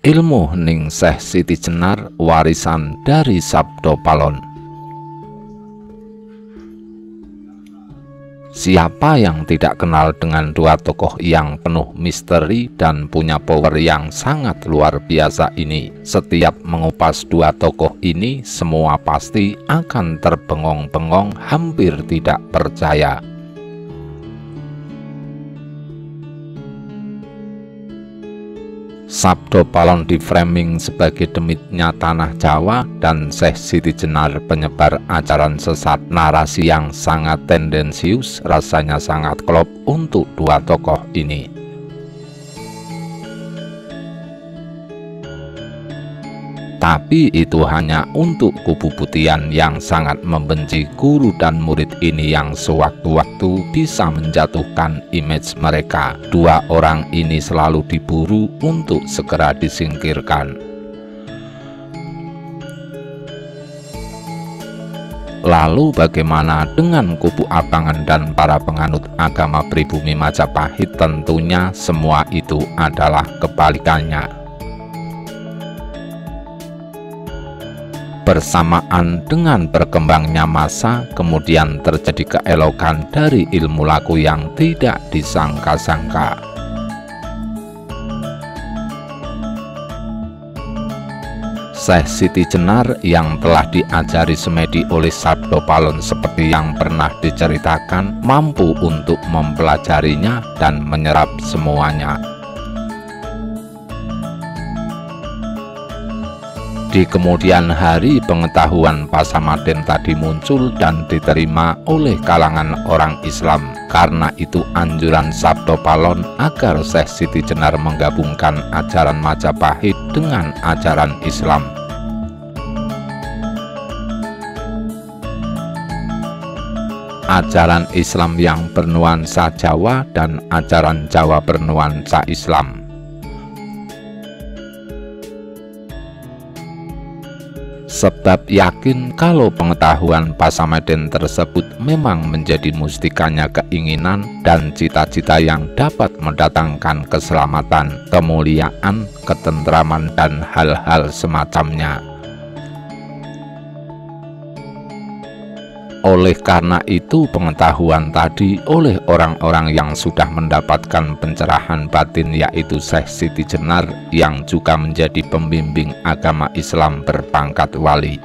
ilmu ning Syekh Siti Jenar warisan dari Sabdo Palon. Siapa yang tidak kenal dengan dua tokoh yang penuh misteri dan punya power yang sangat luar biasa ini? Setiap mengupas dua tokoh ini, semua pasti akan terbengong-bengong, hampir tidak percaya. Sabdo Palon di framing sebagai demitnya tanah Jawa dan Syekh Siti Jenar penyebar ajaran sesat. Narasi yang sangat tendensius, rasanya sangat klop untuk dua tokoh ini. Tapi itu hanya untuk kubu putihan yang sangat membenci guru dan murid ini yang sewaktu-waktu bisa menjatuhkan image mereka. Dua orang ini selalu diburu untuk segera disingkirkan. Lalu bagaimana dengan kubu abangan dan para penganut agama pribumi Majapahit? Tentunya semua itu adalah kebalikannya. Bersamaan dengan berkembangnya masa, kemudian terjadi keelokan dari ilmu laku yang tidak disangka-sangka. Syekh Siti Jenar yang telah diajari semedi oleh Sabdo Palon seperti yang pernah diceritakan, mampu untuk mempelajarinya dan menyerap semuanya. Di kemudian hari, pengetahuan Pasamaden tadi muncul dan diterima oleh kalangan orang Islam. Karena itu anjuran Sabdo Palon agar Syekh Siti Jenar menggabungkan ajaran Majapahit dengan ajaran Islam. Ajaran Islam yang bernuansa Jawa dan ajaran Jawa bernuansa Islam. Sebab yakin kalau pengetahuan Pasamaden tersebut memang menjadi mustikanya keinginan dan cita-cita yang dapat mendatangkan keselamatan, kemuliaan, ketentraman, dan hal-hal semacamnya. Oleh karena itu, pengetahuan tadi oleh orang-orang yang sudah mendapatkan pencerahan batin, yaitu Syekh Siti Jenar yang juga menjadi pembimbing agama Islam berpangkat wali.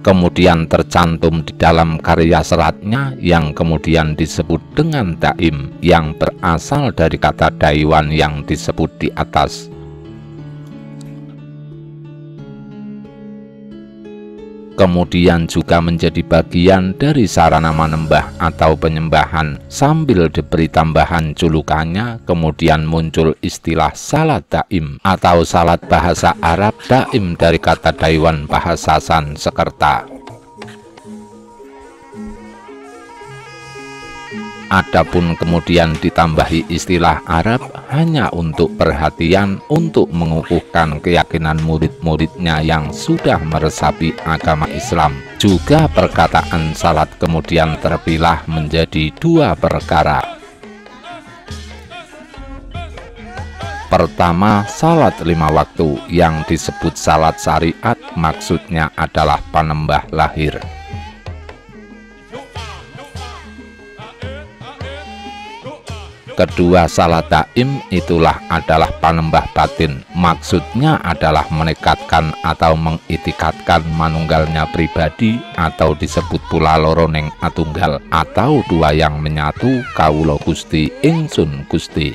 Kemudian tercantum di dalam karya seratnya yang kemudian disebut dengan Daim, yang berasal dari kata Daiwan yang disebut di atas. Kemudian juga menjadi bagian dari sarana menembah atau penyembahan. Sambil diberi tambahan julukannya, kemudian muncul istilah salat daim atau salat bahasa Arab. Daim dari kata Daiwan bahasa Sanskerta. Adapun kemudian ditambahi istilah Arab hanya untuk perhatian, untuk mengukuhkan keyakinan murid-muridnya yang sudah meresapi agama Islam. Juga perkataan salat kemudian terpilah menjadi dua perkara. Pertama, salat 5 waktu yang disebut salat syariat, maksudnya adalah panembah lahir. Kedua, salat daim itulah adalah panembah batin, maksudnya adalah menekatkan atau mengitikadkan manunggalnya pribadi, atau disebut pula loroning atunggal, atau dua yang menyatu, kawula Gusti ingsun Gusti.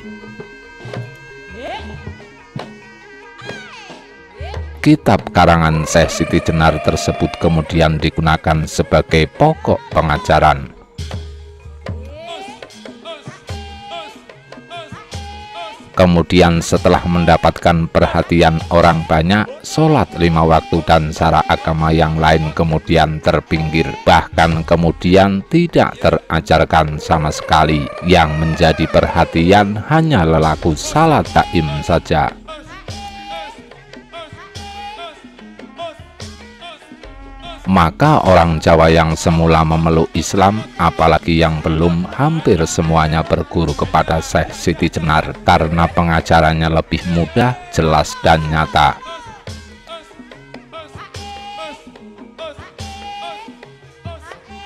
Kitab karangan Syekh Siti Jenar tersebut kemudian digunakan sebagai pokok pengajaran. Kemudian setelah mendapatkan perhatian orang banyak, sholat 5 waktu dan cara agama yang lain kemudian terpinggir. Bahkan kemudian tidak terajarkan sama sekali. Yang menjadi perhatian hanya lelaku salat daim saja. Maka orang Jawa yang semula memeluk Islam, apalagi yang belum, hampir semuanya berguru kepada Syekh Siti Jenar karena pengajarannya lebih mudah, jelas, dan nyata.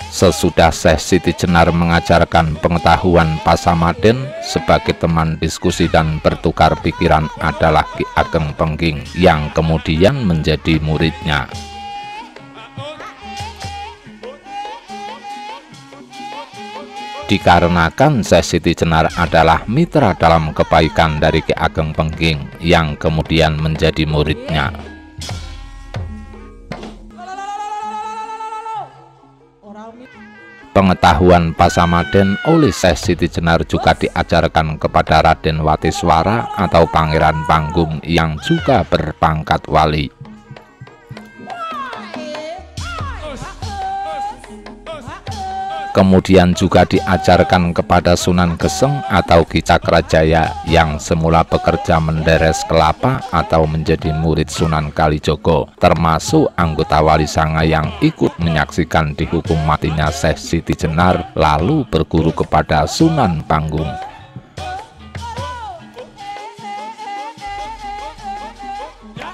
Sesudah Syekh Siti Jenar mengajarkan pengetahuan Pasamaden, sebagai teman diskusi dan bertukar pikiran adalah Ki Ageng Pengging yang kemudian menjadi muridnya. Dikarenakan Syekh Siti Jenar adalah mitra dalam kebaikan dari Ki Ageng Pengging yang kemudian menjadi muridnya. Pengetahuan Pasamaden oleh Syekh Siti Jenar juga diajarkan kepada Raden Watiswara atau Pangeran Panggung yang juga berpangkat wali. Kemudian juga diajarkan kepada Sunan Geseng atau Ki Cakrajaya yang semula bekerja menderes kelapa atau menjadi murid Sunan Kalijogo, termasuk anggota Wali Sanga yang ikut menyaksikan dihukum matinya Syekh Siti Jenar lalu berguru kepada Sunan Panggung.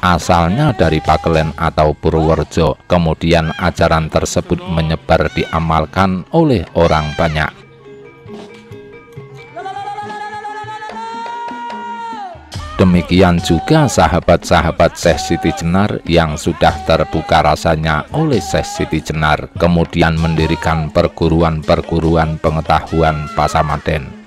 Asalnya dari Pakelen atau Purworejo, kemudian ajaran tersebut menyebar diamalkan oleh orang banyak. Demikian juga sahabat-sahabat Syekh Siti Jenar yang sudah terbuka rasanya oleh Syekh Siti Jenar, kemudian mendirikan perguruan-perguruan pengetahuan Pasamaden.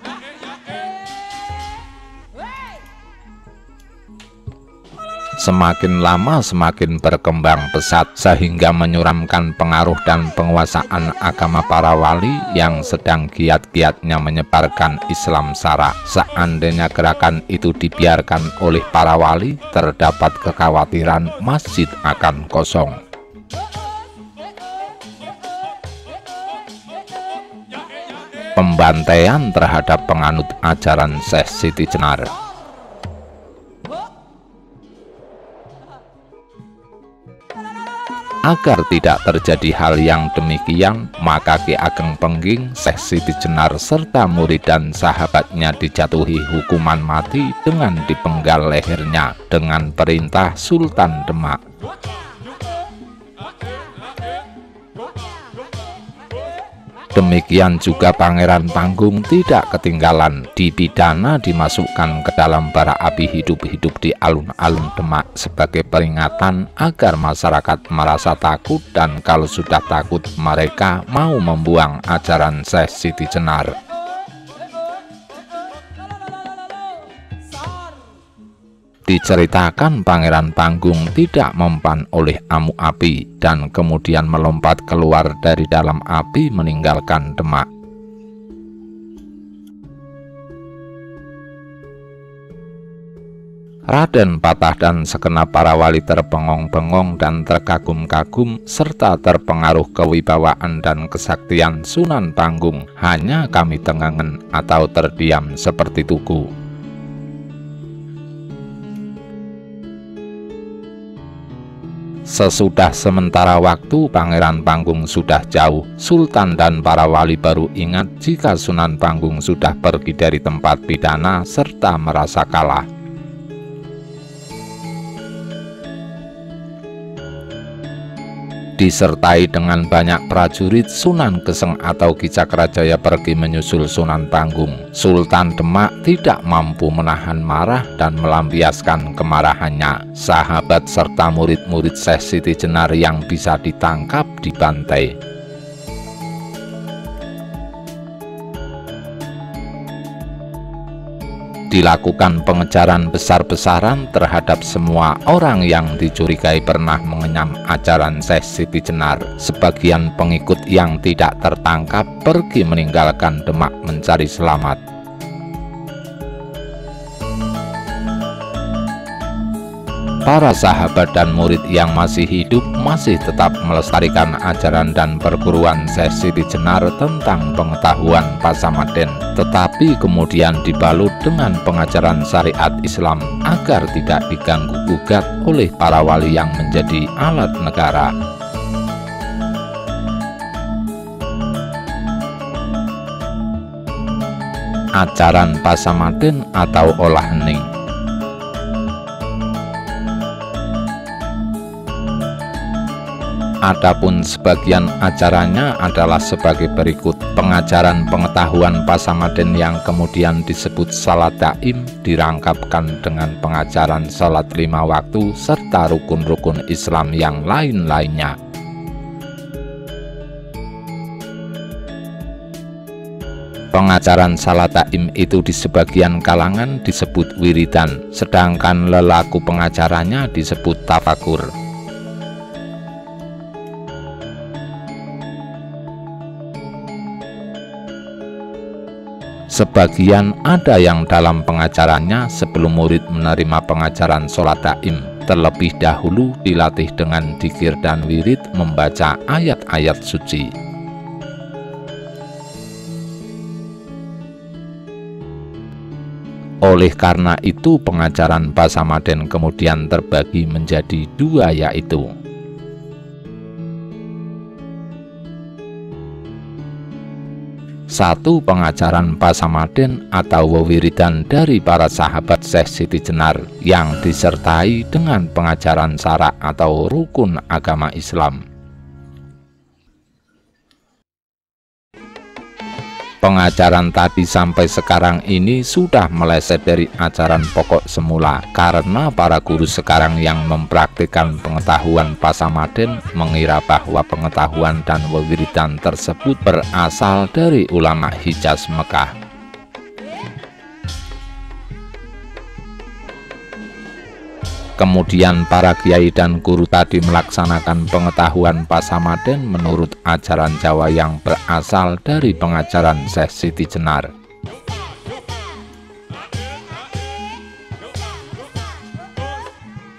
Semakin lama semakin berkembang pesat sehingga menyuramkan pengaruh dan penguasaan agama para wali yang sedang giat-giatnya menyebarkan Islam Sara. Seandainya gerakan itu dibiarkan oleh para wali, terdapat kekhawatiran masjid akan kosong. Pembantaian terhadap penganut ajaran Syekh Siti Jenar. Agar tidak terjadi hal yang demikian, maka Ki Ageng Pengging, Syekh Siti Jenar serta murid dan sahabatnya dijatuhi hukuman mati dengan dipenggal lehernya dengan perintah Sultan Demak. Demikian juga Pangeran Panggung tidak ketinggalan, dipidana dimasukkan ke dalam bara api hidup-hidup di alun-alun Demak sebagai peringatan agar masyarakat merasa takut, dan kalau sudah takut mereka mau membuang ajaran Syekh Siti Jenar. Diceritakan Pangeran Panggung tidak mempan oleh amuk api dan kemudian melompat keluar dari dalam api meninggalkan Demak. Raden Patah dan segenap para wali terpengong-pengong dan terkagum-kagum serta terpengaruh kewibawaan dan kesaktian Sunan Panggung, hanya kami tengangen atau terdiam seperti tugu. Sesudah sementara waktu Pangeran Panggung sudah jauh, Sultan dan para wali baru ingat jika Sunan Panggung sudah pergi dari tempat pidana serta merasa kalah. Disertai dengan banyak prajurit, Sunan Geseng atau Ki Cakrajaya pergi menyusul Sunan Panggung. Sultan Demak tidak mampu menahan marah dan melampiaskan kemarahannya. Sahabat serta murid-murid Syekh Siti Jenar yang bisa ditangkap dibantai. Dilakukan pengejaran besar-besaran terhadap semua orang yang dicurigai pernah mengenyam ajaran Syekh Siti Jenar. Sebagian pengikut yang tidak tertangkap pergi meninggalkan Demak mencari selamat. Para sahabat dan murid yang masih hidup masih tetap melestarikan ajaran dan perguruan Syekh Siti Jenar tentang pengetahuan Pasamaden, tetapi kemudian dibalut dengan pengajaran syariat Islam agar tidak diganggu-gugat oleh para wali yang menjadi alat negara. ajaran Pasamaden atau olah hening. Adapun sebagian ajarannya adalah sebagai berikut. Pengajaran pengetahuan Pasamaden yang kemudian disebut salat daim dirangkapkan dengan pengajaran salat 5 waktu serta rukun-rukun Islam yang lain-lainnya. Pengajaran salat daim itu di sebagian kalangan disebut wiridan, sedangkan lelaku pengajarannya disebut tafakur. Sebagian ada yang dalam pengajarannya sebelum murid menerima pengajaran sholat daim, terlebih dahulu dilatih dengan dzikir dan wirid membaca ayat-ayat suci. Oleh karena itu pengajaran Pasamaden kemudian terbagi menjadi 2, yaitu satu, pengajaran Pasamaden atau wewiridan dari para sahabat Syekh Siti Jenar yang disertai dengan pengajaran syarak atau rukun agama Islam. Pengajaran tadi sampai sekarang ini sudah meleset dari ajaran pokok semula, karena para guru sekarang yang mempraktikkan pengetahuan Pasamaden mengira bahwa pengetahuan dan wewiridan tersebut berasal dari ulama Hijaz Mekah. Kemudian para kiai dan guru tadi melaksanakan pengetahuan Pasamaden menurut ajaran Jawa yang berasal dari pengajaran Syekh Siti Jenar.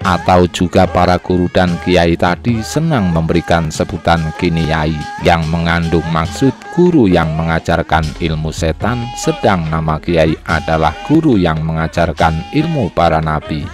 Atau juga para guru dan kiai tadi senang memberikan sebutan kiniyai yang mengandung maksud guru yang mengajarkan ilmu setan, sedang nama kiai adalah guru yang mengajarkan ilmu para nabi.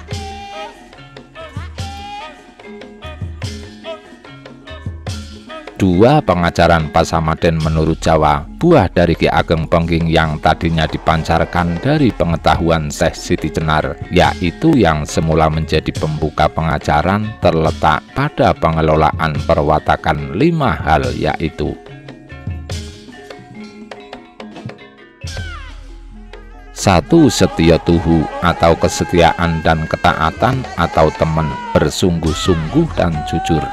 Dua, pengajaran Pasamaden menurut Jawa, buah dari Ki Ageng Pengging yang tadinya dipancarkan dari pengetahuan Syekh Siti Jenar, yaitu yang semula menjadi pembuka pengajaran, terletak pada pengelolaan perwatakan 5 hal, yaitu 1. Setia tuhu atau kesetiaan dan ketaatan atau teman, bersungguh-sungguh dan jujur.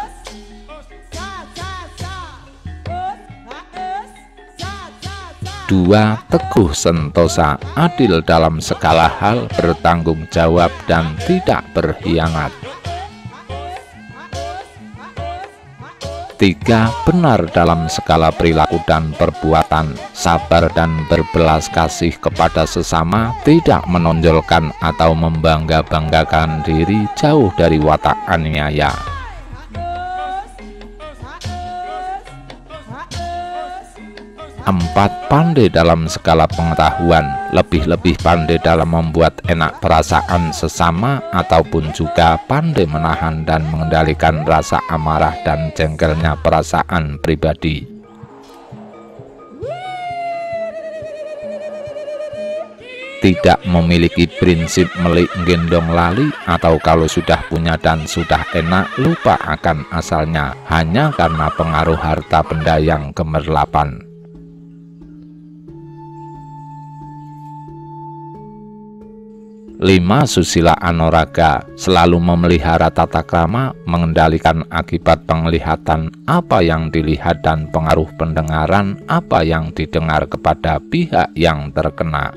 2. Teguh sentosa, adil dalam segala hal, bertanggung jawab dan tidak berkhianat. 3. Benar dalam segala perilaku dan perbuatan, sabar dan berbelas kasih kepada sesama, tidak menonjolkan atau membangga-banggakan diri, jauh dari watak aniaya. 4. Pandai dalam segala pengetahuan, lebih-lebih pandai dalam membuat enak perasaan sesama, ataupun juga pandai menahan dan mengendalikan rasa amarah dan jengkelnya perasaan pribadi. Tidak memiliki prinsip melik gendong lali, atau kalau sudah punya dan sudah enak lupa akan asalnya hanya karena pengaruh harta benda yang gemerlapan. 5. Susila anoraga, selalu memelihara tata krama, mengendalikan akibat penglihatan apa yang dilihat dan pengaruh pendengaran apa yang didengar kepada pihak yang terkena.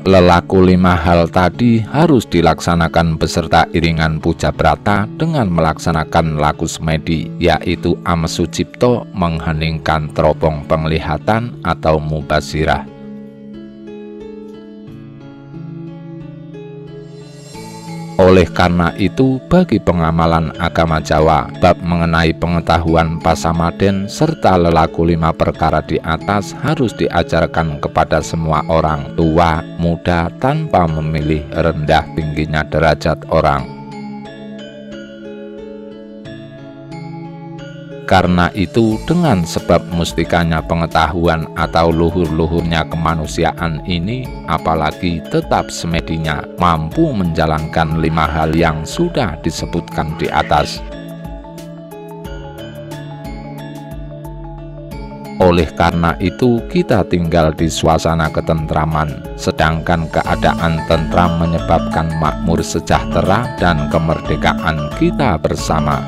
Lelaku 5 hal tadi harus dilaksanakan beserta iringan puja brata dengan melaksanakan laku semedi, yaitu amesu cipto, mengheningkan teropong penglihatan atau mubasirah. Oleh karena itu, bagi pengamalan agama Jawa, bab mengenai pengetahuan Pasamaden serta lelaku 5 perkara di atas harus diajarkan kepada semua orang, tua, muda, tanpa memilih rendah tingginya derajat orang. Karena itu, dengan sebab mustikanya pengetahuan atau luhur-luhurnya kemanusiaan ini, apalagi tetap semedinya mampu menjalankan 5 hal yang sudah disebutkan di atas. Oleh karena itu, kita tinggal di suasana ketentraman, sedangkan keadaan tentram menyebabkan makmur, sejahtera, dan kemerdekaan kita bersama.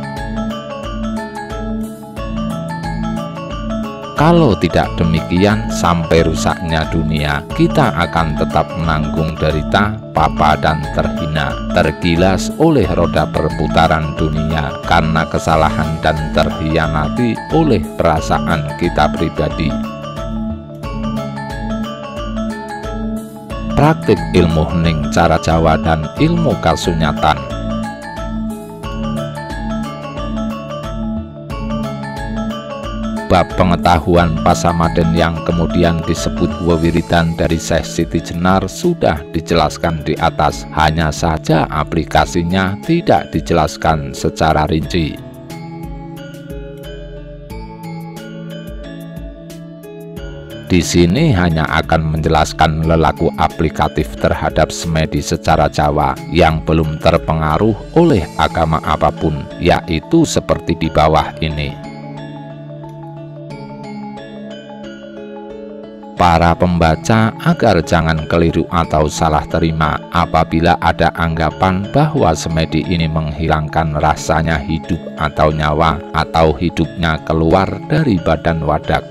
Kalau tidak demikian, sampai rusaknya dunia, kita akan tetap menanggung derita, papa, dan terhina, tergilas oleh roda perputaran dunia karena kesalahan dan terhianati oleh perasaan kita pribadi. Praktik ilmu hening cara Jawa dan ilmu kasunyatan. Bab pengetahuan Pasamaden yang kemudian disebut wewiridan dari Syekh Siti Jenar sudah dijelaskan di atas, hanya saja aplikasinya tidak dijelaskan secara rinci. Di sini hanya akan menjelaskan lelaku aplikatif terhadap semedi secara Jawa yang belum terpengaruh oleh agama apapun, yaitu seperti di bawah ini. Para pembaca agar jangan keliru atau salah terima apabila ada anggapan bahwa semedi ini menghilangkan rasanya hidup atau nyawa, atau hidupnya keluar dari badan wadak.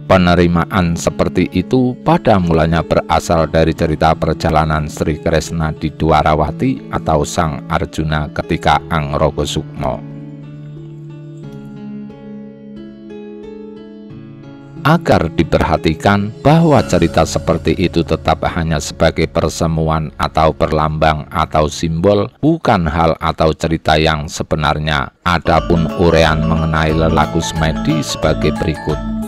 Penerimaan seperti itu pada mulanya berasal dari cerita perjalanan Sri Kresna di Dwarawati atau Sang Arjuna ketika Angrogosukmo. Agar diperhatikan bahwa cerita seperti itu tetap hanya sebagai persemuan atau perlambang atau simbol, bukan hal atau cerita yang sebenarnya. Adapun uraian mengenai lelaku semedi sebagai berikut.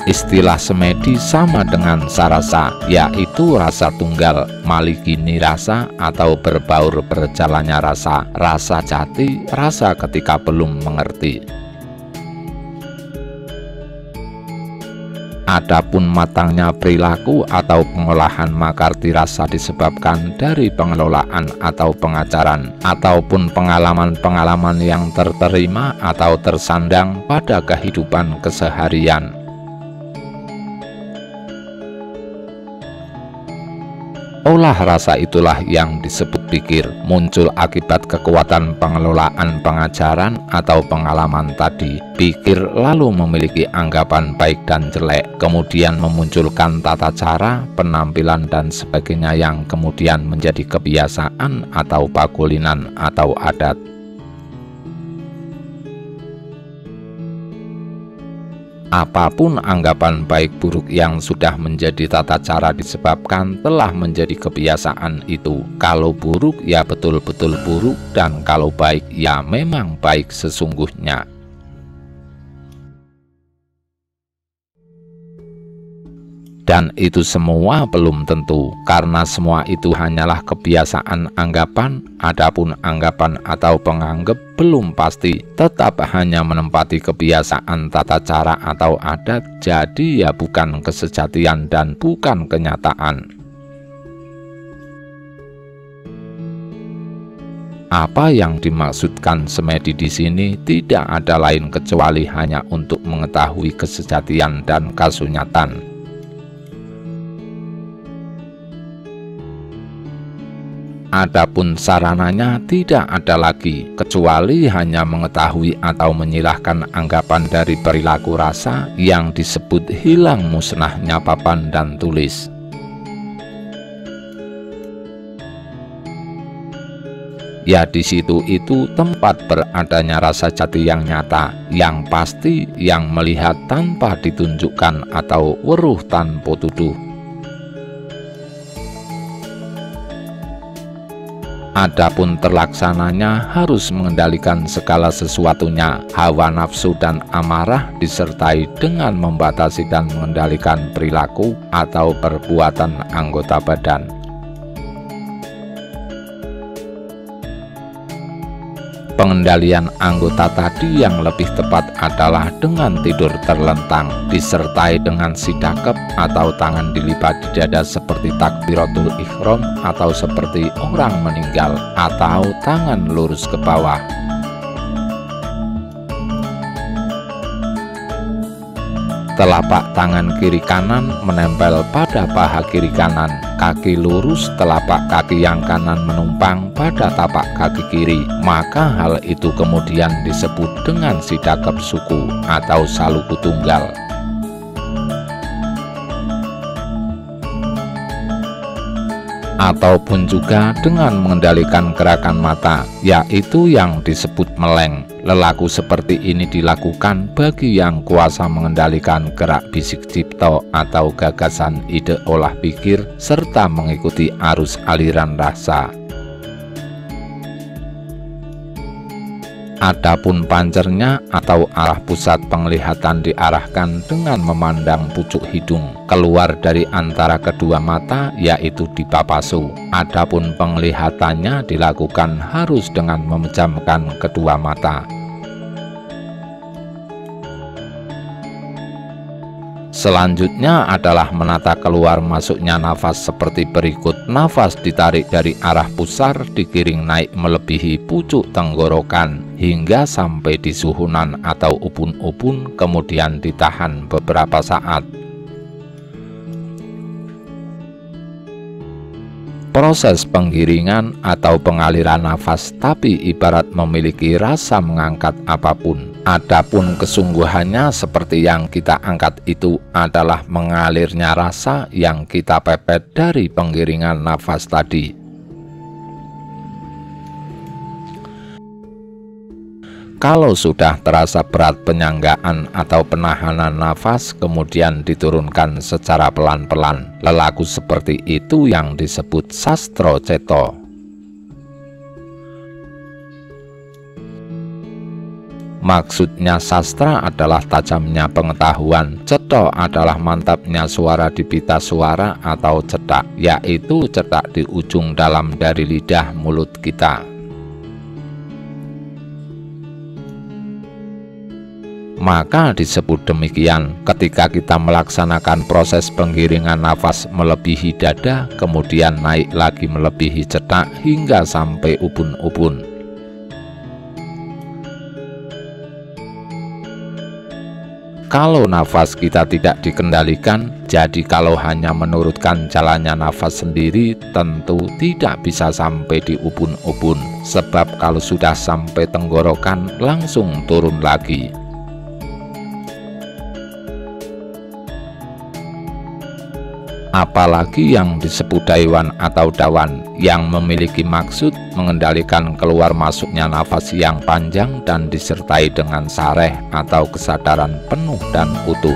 Istilah semedi sama dengan sarasa, yaitu rasa tunggal, maligini rasa atau berbaur berjalannya rasa, rasa jati, rasa ketika belum mengerti. Adapun matangnya perilaku atau pengolahan makarti rasa disebabkan dari pengelolaan atau pengajaran, ataupun pengalaman-pengalaman yang terterima atau tersandang pada kehidupan keseharian. Olah rasa itulah yang disebut pikir, muncul akibat kekuatan pengelolaan pengajaran atau pengalaman tadi. Pikir lalu memiliki anggapan baik dan jelek, kemudian memunculkan tata cara, penampilan, dan sebagainya yang kemudian menjadi kebiasaan atau pakulinan atau adat. Apapun anggapan baik buruk yang sudah menjadi tata cara disebabkan telah menjadi kebiasaan itu. Kalau buruk ya betul-betul buruk, dan kalau baik ya memang baik sesungguhnya. Dan itu semua belum tentu, karena semua itu hanyalah kebiasaan anggapan. Adapun anggapan atau penganggap belum pasti, tetap hanya menempati kebiasaan tata cara atau adat, jadi ya bukan kesejatian dan bukan kenyataan. Apa yang dimaksudkan semedi di sini tidak ada lain kecuali hanya untuk mengetahui kesejatian dan kasunyatan. Adapun sarananya tidak ada lagi, kecuali hanya mengetahui atau menyilahkan anggapan dari perilaku rasa yang disebut hilang musnahnya papan dan tulis. Ya di situ itu tempat beradanya rasa jati yang nyata, yang pasti, yang melihat tanpa ditunjukkan atau weruh tanpa tuduh. Adapun terlaksananya harus mengendalikan segala sesuatunya, hawa nafsu dan amarah, disertai dengan membatasi dan mengendalikan perilaku atau perbuatan anggota badan. Pengendalian anggota tadi yang lebih tepat adalah dengan tidur terlentang, disertai dengan sidakep atau tangan dilipat di dada seperti takbiratul ihram atau seperti orang meninggal, atau tangan lurus ke bawah. Telapak tangan kiri kanan menempel pada paha kiri kanan, kaki lurus, telapak kaki yang kanan menumpang pada tapak kaki kiri, maka hal itu kemudian disebut dengan sidakep suku atau saluku tunggal. Ataupun juga dengan mengendalikan gerakan mata, yaitu yang disebut meleng. Lelaku seperti ini dilakukan bagi yang kuasa mengendalikan gerak bisik cipta atau gagasan ide olah pikir serta mengikuti arus aliran rasa. Adapun pancernya atau arah pusat penglihatan diarahkan dengan memandang pucuk hidung keluar dari antara kedua mata, yaitu di papasu. Adapun penglihatannya dilakukan harus dengan memejamkan kedua mata. Selanjutnya adalah menata keluar masuknya nafas seperti berikut. Nafas ditarik dari arah pusar, digiring naik melebihi pucuk tenggorokan hingga sampai di suhunan atau ubun-ubun, kemudian ditahan beberapa saat. Proses penggiringan atau pengaliran nafas tapi ibarat memiliki rasa mengangkat apapun. Adapun kesungguhannya seperti yang kita angkat itu adalah mengalirnya rasa yang kita pepet dari penggiringan nafas tadi. Kalau sudah terasa berat penyanggaan atau penahanan nafas, kemudian diturunkan secara pelan-pelan. Lelaku seperti itu yang disebut sastra ceta. Maksudnya sastra adalah tajamnya pengetahuan, ceta adalah mantapnya suara di pita suara atau cetak, yaitu cetak di ujung dalam dari lidah mulut kita. Maka disebut demikian ketika kita melaksanakan proses penggiringan nafas melebihi dada, kemudian naik lagi melebihi cetak hingga sampai ubun-ubun. Kalau nafas kita tidak dikendalikan, jadi kalau hanya menurutkan jalannya nafas sendiri, tentu tidak bisa sampai di ubun-ubun, sebab kalau sudah sampai tenggorokan langsung turun lagi. Apalagi yang disebut daiwan atau dawan, yang memiliki maksud mengendalikan keluar masuknya nafas yang panjang dan disertai dengan sareh atau kesadaran penuh dan utuh.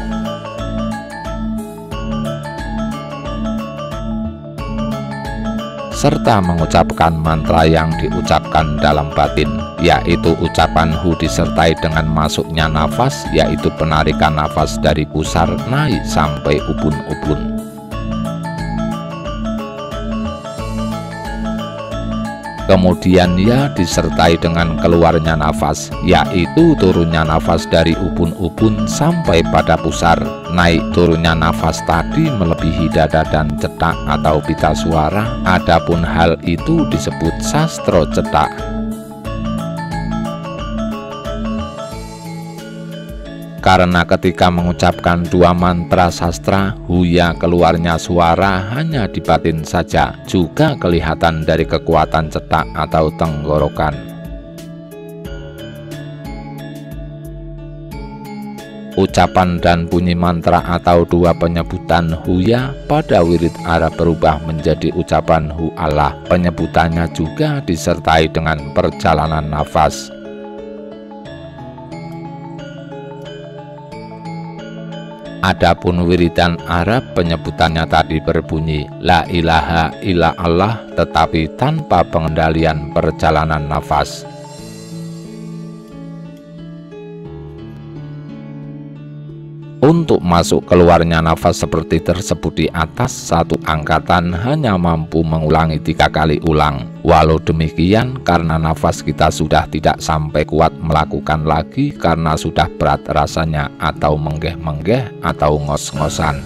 Serta mengucapkan mantra yang diucapkan dalam batin, yaitu ucapan hu disertai dengan masuknya nafas, yaitu penarikan nafas dari pusar naik sampai ubun-ubun. Kemudian ya disertai dengan keluarnya nafas, yaitu turunnya nafas dari ubun-ubun sampai pada pusar. Naik turunnya nafas tadi melebihi dada dan cetak atau pita suara. Adapun hal itu disebut sastra cetak. Karena ketika mengucapkan dua mantra sastra, huya keluarnya suara hanya di batin saja, juga kelihatan dari kekuatan cetak atau tenggorokan. Ucapan dan bunyi mantra atau dua penyebutan huya pada wirid Arab berubah menjadi ucapan hu Allah. Penyebutannya juga disertai dengan perjalanan nafas. Adapun wiridan Arab penyebutannya tadi berbunyi La ilaha illa Allah, tetapi tanpa pengendalian perjalanan nafas. Untuk masuk keluarnya nafas seperti tersebut di atas, satu angkatan hanya mampu mengulangi 3 kali ulang. Walau demikian, karena nafas kita sudah tidak sampai kuat melakukan lagi karena sudah berat rasanya atau menggeh-menggeh atau ngos-ngosan.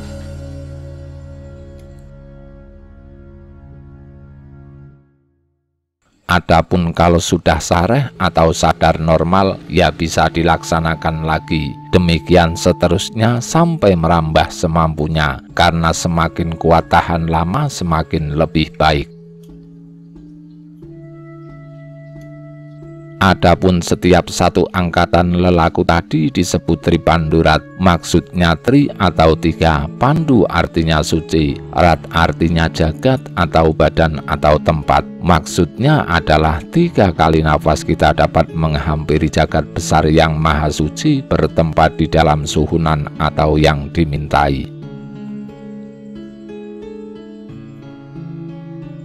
Adapun kalau sudah sareh atau sadar normal, ya bisa dilaksanakan lagi. Demikian seterusnya sampai merambah semampunya, karena semakin kuat tahan lama semakin lebih baik. Adapun setiap satu angkatan lelaku tadi disebut Tripandurat, maksudnya tri atau 3, pandu artinya suci, rat artinya jagat atau badan atau tempat. Maksudnya adalah 3 kali nafas kita dapat menghampiri jagat besar yang maha suci bertempat di dalam suhunan atau yang dimintai.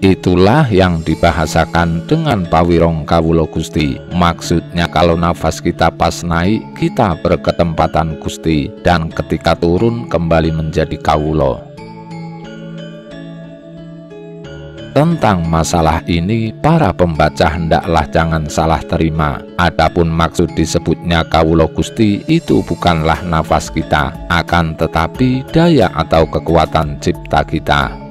Itulah yang dibahasakan dengan pawirong kawula Gusti. Maksudnya kalau nafas kita pas naik, kita berketempatan Gusti, dan ketika turun kembali menjadi kawula. Tentang masalah ini, para pembaca hendaklah jangan salah terima. Adapun maksud disebutnya kawula Gusti itu bukanlah nafas kita, akan tetapi daya atau kekuatan cipta kita.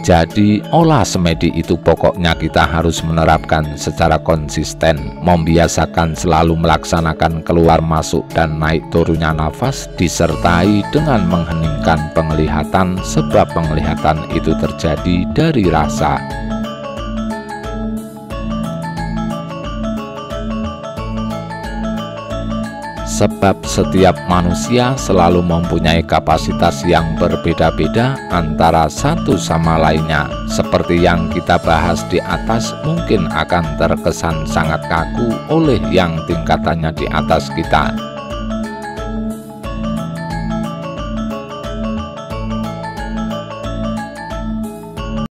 Jadi olah semedi itu pokoknya kita harus menerapkan secara konsisten, membiasakan selalu melaksanakan keluar masuk dan naik turunnya nafas, disertai dengan mengheningkan penglihatan, sebab penglihatan itu terjadi dari rasa. Sebab setiap manusia selalu mempunyai kapasitas yang berbeda-beda antara satu sama lainnya. Seperti yang kita bahas di atas, mungkin akan terkesan sangat kaku oleh yang tingkatannya di atas kita.